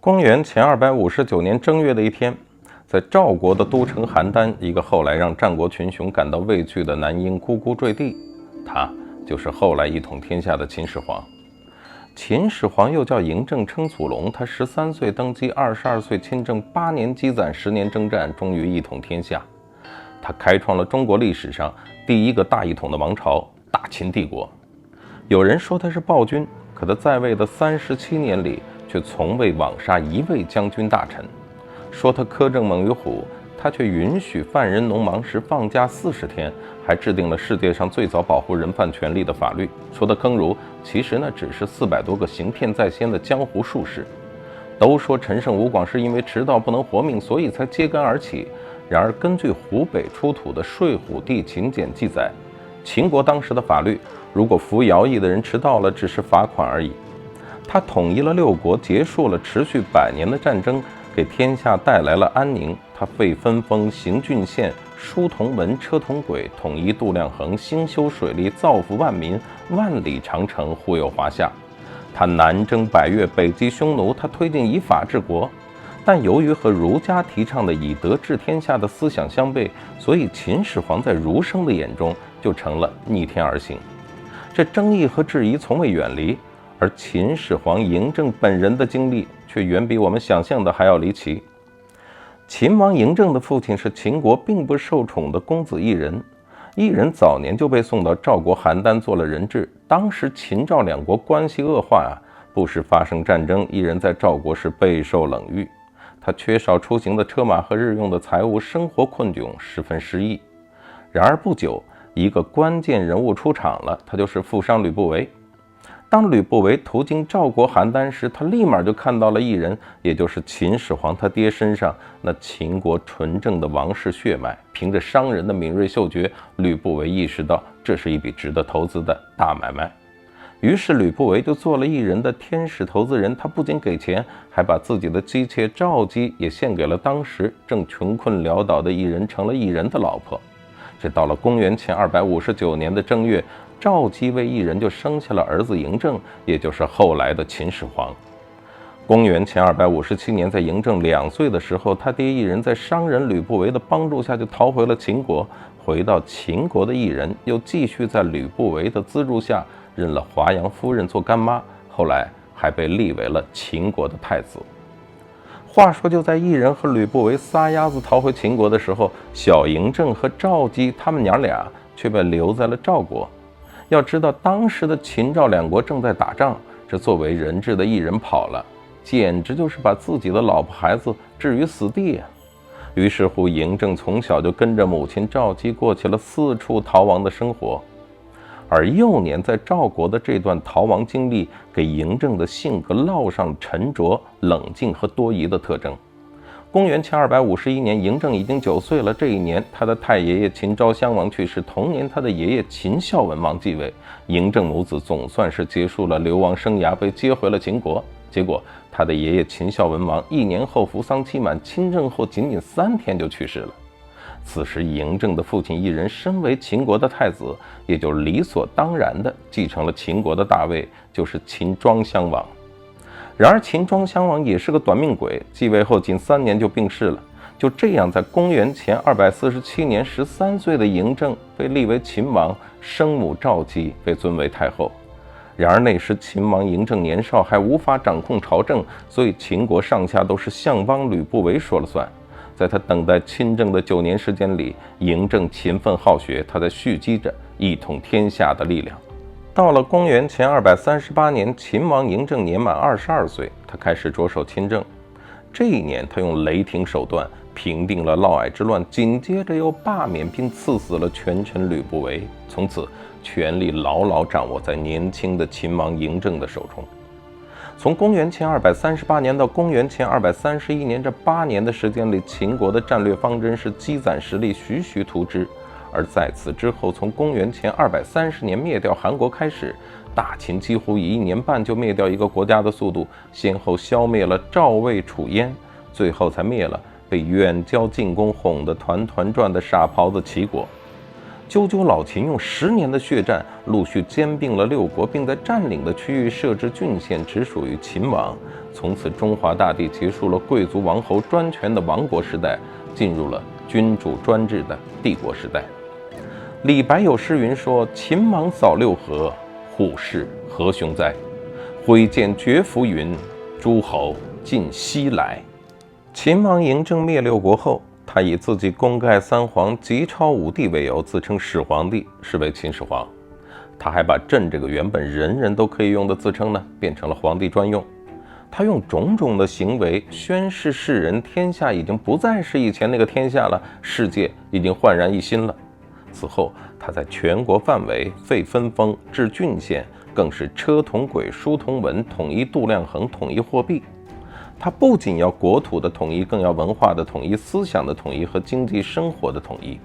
公元前259年正月的一天，在赵国的都城邯郸，一个后来让战国群雄感到畏惧的男婴咕咕坠地，他就是后来一统天下的秦始皇。秦始皇又叫嬴政，称祖龙，他13岁登基，22岁亲政，8年积攒，10年征战，终于一统天下。他开创了中国历史上第一个大一统的王朝——大秦帝国。有人说他是暴君，可他在位的37年里，却从未枉杀一位将军大臣。说他苛政猛于虎，他却允许犯人农忙时放假40天，还制定了世界上最早保护人犯权利的法律。说的坑儒，其实呢只是400多个行骗在先的江湖术士。都说陈胜吴广是因为迟到不能活命，所以才揭竿而起。然而根据湖北出土的《睡虎地秦简》记载，秦国当时的法律，如果服徭役的人迟到了，只是罚款而已。他统一了6国，结束了持续100年的战争，给天下带来了安宁。他废分封，行郡县，书同文，车同轨，统一度量衡，兴修水利，造福万民，万里长城护佑华夏。他南征百越，北击匈奴，他推进以法治国。但由于和儒家提倡的以德治天下的思想相悖，所以秦始皇在儒生的眼中就成了逆天而行。这争议和质疑从未远离，而秦始皇嬴政本人的经历却远比我们想象的还要离奇。秦王嬴政的父亲是秦国并不受宠的公子异人，异人早年就被送到赵国邯郸做了人质。当时秦赵两国关系恶化不时发生战争，异人在赵国是备受冷遇。他缺少出行的车马和日用的财物，生活困窘，十分失意。然而不久，一个关键人物出场了，他就是富商吕不韦。当吕不韦途经赵国邯郸时，他立马就看到了异人，也就是秦始皇他爹身上那秦国纯正的王室血脉。凭着商人的敏锐嗅觉，吕不韦意识到这是一笔值得投资的大买卖。于是吕不韦就做了异人的天使投资人，他不仅给钱，还把自己的姬妾赵姬也献给了当时正穷困潦倒的异人，成了异人的老婆。这到了公元前259年的正月，赵姬为异人就生下了儿子嬴政，也就是后来的秦始皇。公元前257年，在嬴政2岁的时候，他爹异人在商人吕不韦的帮助下就逃回了秦国。回到秦国的异人又继续在吕不韦的资助下认了华阳夫人做干妈，后来还被立为了秦国的太子。话说就在异人和吕不韦撒丫子逃回秦国的时候，小嬴政和赵姬他们娘俩却被留在了赵国。要知道当时的秦赵两国正在打仗，这作为人质的异人跑了，简直就是把自己的老婆孩子置于死地于是乎嬴政从小就跟着母亲赵姬过起了四处逃亡的生活。而幼年在赵国的这段逃亡经历，给嬴政的性格烙上沉着、冷静和多疑的特征。公元前251年，嬴政已经9岁了。这一年，他的太爷爷秦昭襄王去世，同年他的爷爷秦孝文王继位，嬴政母子总算是结束了流亡生涯，被接回了秦国。结果他的爷爷秦孝文王1年后服丧期满，亲政后仅仅3天就去世了。此时嬴政的父亲异人身为秦国的太子，也就理所当然地继承了秦国的大位，就是秦庄襄王。然而秦庄襄王也是个短命鬼，继位后仅3年就病逝了。就这样，在公元前247年13岁的嬴政被立为秦王，生母赵姬被尊为太后。然而那时秦王嬴政年少，还无法掌控朝政，所以秦国上下都是相邦吕不韦说了算。在他等待亲政的9年时间里，嬴政勤奋好学，他在蓄积着一统天下的力量。到了公元前238年，秦王嬴政年满22岁，他开始着手亲政。这一年，他用雷霆手段平定了嫪毐之乱，紧接着又罢免并赐死了权臣吕不韦。从此，权力牢牢掌握在年轻的秦王嬴政的手中。从公元前238年到公元前231年这8年的时间里，秦国的战略方针是积攒实力，徐徐图之。而在此之后，从公元前230年灭掉韩国开始，大秦几乎以1年半就灭掉一个国家的速度，先后消灭了赵、魏、楚、燕，最后才灭了被远交近攻哄得团团转的傻狍子齐国。赳赳老秦用10年的血战，陆续兼并了6国，并在占领的区域设置郡县，只属于秦王。从此，中华大地结束了贵族王侯专权的王国时代，进入了君主专制的帝国时代。李白有诗云说：“秦王扫六合，虎视何雄哉！挥剑绝浮云，诸侯尽西来。”秦王嬴政灭6国后，他以自己功盖3皇、极超5帝为由，自称始皇帝，是为秦始皇。他还把朕这个原本人人都可以用的自称呢，变成了皇帝专用。他用种种的行为宣示世人，天下已经不再是以前那个天下了，世界已经焕然一新了。此后，他在全国范围废分封，置郡县，更是车同轨、书同文，统一度量衡，统一货币。他不仅要国土的统一，更要文化的统一、思想的统一和经济生活的统一。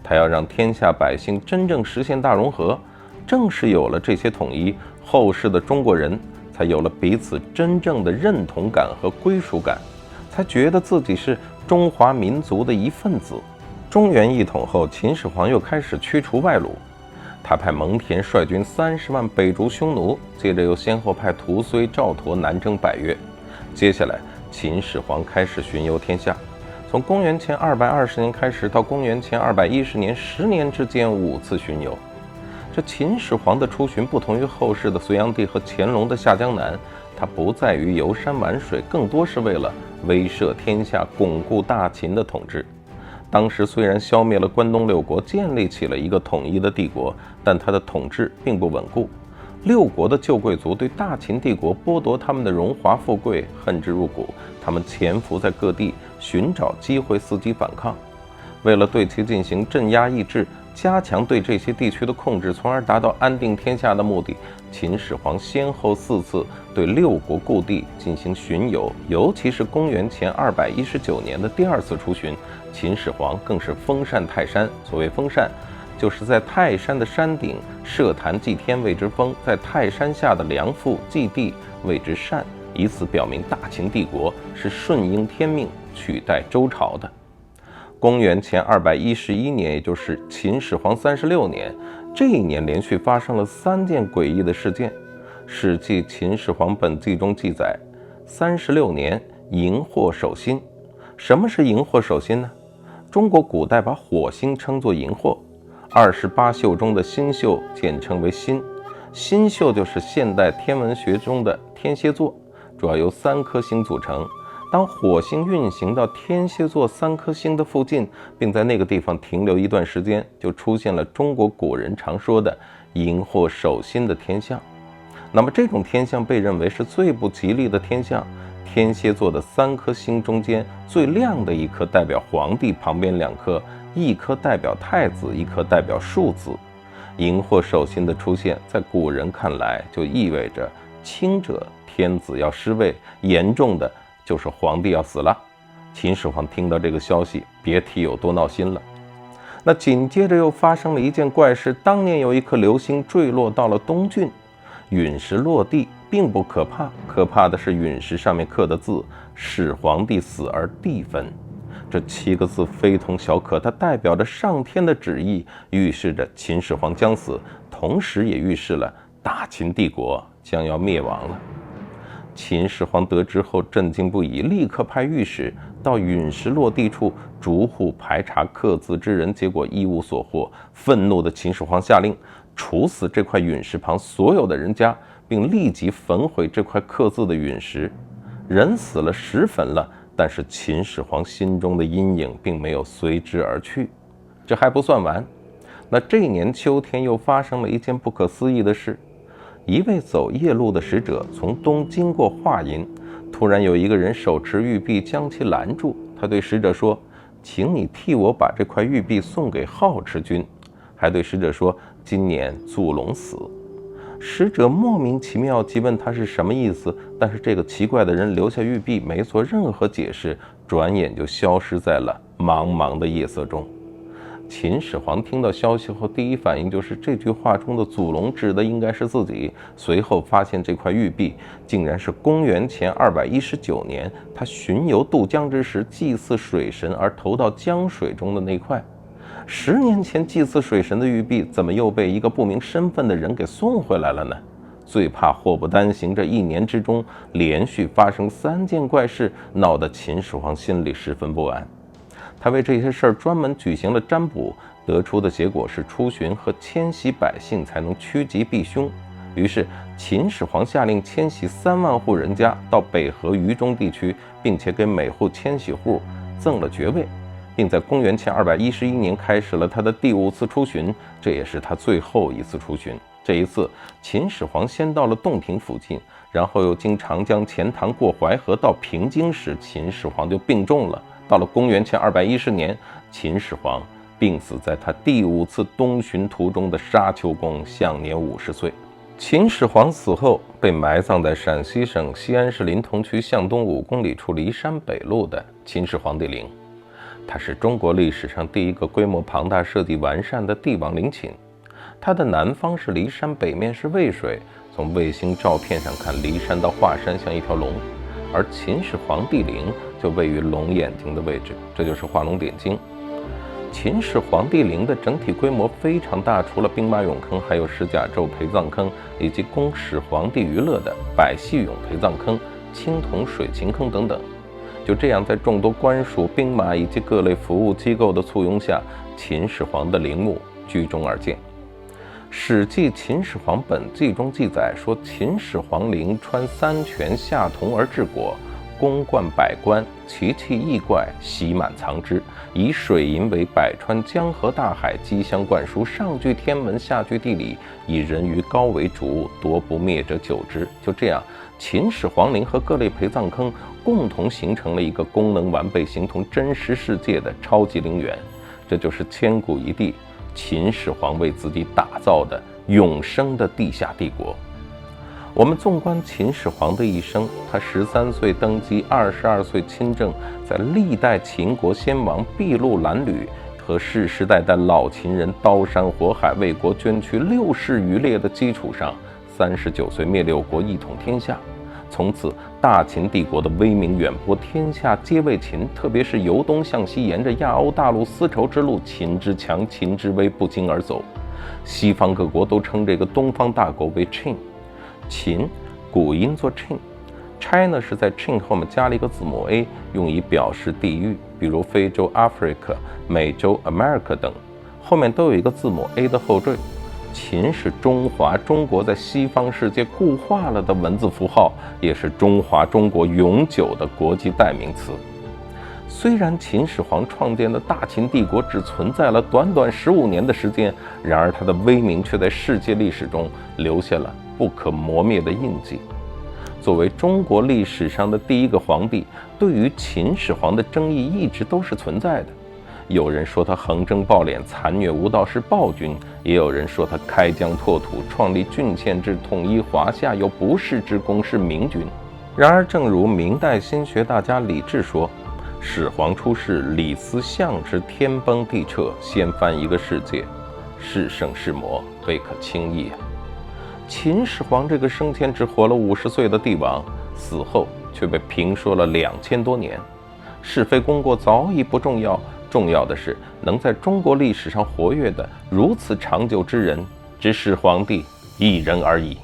他要让天下百姓真正实现大融合。正是有了这些统一，后世的中国人才有了彼此真正的认同感和归属感，才觉得自己是中华民族的一份子。中原一统后，秦始皇又开始驱除外虏。他派蒙恬率军30万北逐匈奴，接着又先后派屠睢、赵佗南征百越。接下来，秦始皇开始巡游天下，从公元前220年开始，到公元前210年，10年之间5次巡游。这秦始皇的出巡不同于后世的隋炀帝和乾隆的下江南，它不在于游山玩水，更多是为了威慑天下，巩固大秦的统治。当时虽然消灭了关东6国，建立起了一个统一的帝国，但他的统治并不稳固。6国的旧贵族对大秦帝国剥夺他们的荣华富贵，恨之入骨，他们潜伏在各地，寻找机会伺机反抗。为了对其进行镇压抑制，加强对这些地区的控制，从而达到安定天下的目的，秦始皇先后4次对6国故地进行巡游，尤其是公元前219年的第2次出巡，秦始皇更是封禅泰山。所谓封禅，就是在泰山的山顶设坛祭天，谓之封；在泰山下的梁父祭地，谓之禅，以此表明大秦帝国是顺应天命，取代周朝的。公元前211年，也就是秦始皇36年，这一年连续发生了3件诡异的事件。《史记·秦始皇本纪》中记载：36年，荧惑守心。什么是荧惑守心呢？中国古代把火星称作荧惑，28宿中的星宿简称为心。心宿就是现代天文学中的天蝎座，主要由3颗星组成。当火星运行到天蝎座3颗星的附近，并在那个地方停留一段时间，就出现了中国古人常说的荧惑守心的天象。那么这种天象被认为是最不吉利的天象。天蝎座的3颗星中间最亮的一颗代表皇帝，旁边2颗，一颗代表太子，一颗代表庶子。荧惑守心的出现，在古人看来就意味着轻者天子要失位，严重的就是皇帝要死了。秦始皇听到这个消息，别提有多闹心了。那紧接着又发生了一件怪事，当年有一颗流星坠落到了东郡，陨石落地并不可怕，可怕的是陨石上面刻的字“始皇帝死而地分”。这7个字非同小可，它代表着上天的旨意，预示着秦始皇将死，同时也预示了大秦帝国将要灭亡了。秦始皇得知后震惊不已，立刻派御史到陨石落地处逐户排查刻字之人，结果一无所获。愤怒的秦始皇下令处死这块陨石旁所有的人家，并立即焚毁这块刻字的陨石。人死了，石焚了，但是秦始皇心中的阴影并没有随之而去。这还不算完，那这年秋天又发生了一件不可思议的事。一位走夜路的使者从东经过华阴，突然有一个人手持玉璧将其拦住。他对使者说：“请你替我把这块玉璧送给好持君。”还对使者说：“今年祖龙死。”使者莫名其妙急问他是什么意思，但是这个奇怪的人留下玉璧，没做任何解释，转眼就消失在了茫茫的夜色中。秦始皇听到消息后，第一反应就是这句话中的祖龙指的应该是自己。随后发现这块玉璧竟然是公元前219年他巡游渡江之时祭祀水神而投到江水中的那块。10年前祭祀水神的玉璧，怎么又被一个不明身份的人给送回来了呢？最怕祸不单行，这1年之中连续发生3件怪事，闹得秦始皇心里十分不安。他为这些事儿专门举行了占卜，得出的结果是出巡和迁徙百姓才能趋吉避凶。于是秦始皇下令迁徙3万户人家到北河渝中地区，并且给每户迁徙户赠了爵位，并在公元前211年开始了他的第5次出巡，这也是他最后一次出巡。这一次，秦始皇先到了洞庭附近，然后又经长江钱塘过淮河到平津时，秦始皇就病重了。到了公元前210年，秦始皇病死在他第5次东巡途中的沙丘宫，享年50岁。秦始皇死后，被埋葬在陕西省西安市临潼区向东5公里处骊山北路的秦始皇帝陵。它是中国历史上第一个规模庞大、设计完善的帝王陵寝。它的南方是骊山，北面是渭水。从卫星照片上看，骊山到华山像一条龙，而秦始皇帝陵就位于龙眼睛的位置，这就是画龙点睛。秦始皇帝陵的整体规模非常大，除了兵马俑坑，还有石甲胄陪葬坑，以及供始皇帝娱乐的百戏俑陪葬坑、青铜水琴坑等等。就这样，在众多官署、兵马以及各类服务机构的簇拥下，秦始皇的陵墓居中而建。《史记·秦始皇本纪》中记载说，秦始皇陵穿3泉下铜而治国，宫观百官，奇器异怪，席满藏之，以水银为百川江河大海，激相灌输，上具天文，下具地理，以人于高为主，夺不灭者久之。就这样，秦始皇陵和各类陪葬坑共同形成了一个功能完备、形同真实世界的超级陵园。这就是千古一帝秦始皇为自己打造的永生的地下帝国。我们纵观秦始皇的一生，他13岁登基，22岁亲政，在历代秦国先王筚路蓝缕和世世代代老秦人刀山火海为国捐躯6世余烈的基础上，39岁灭6国，一统天下。从此，大秦帝国的威名远播，天下皆为秦。特别是由东向西，沿着亚欧大陆丝绸之路，秦之强，秦之威不胫而走。西方各国都称这个东方大国为 Qin。秦古音作 Chin，China 是在 Chin 后面加了一个字母 A， 用以表示地域，比如非洲 Africa、美洲 America 等，后面都有一个字母 A 的后缀。秦是中华中国在西方世界固化了的文字符号，也是中华中国永久的国际代名词。虽然秦始皇创建的大秦帝国只存在了短短15年的时间，然而他的威名却在世界历史中留下了不可磨灭的印记。作为中国历史上的第一个皇帝，对于秦始皇的争议一直都是存在的。有人说他横征暴敛、残虐无道是暴君，也有人说他开疆拓土、创立郡县制、统一华夏，有不世之功，是明君。然而，正如明代心学大家李治说，始皇出世，李斯相之，天崩地彻，掀翻一个世界，是圣是魔，未可轻易啊。秦始皇这个生前只活了50岁的帝王，死后却被评说了2000多年。是非功过早已不重要，重要的是能在中国历史上活跃的如此长久之人，只是皇帝一人而已。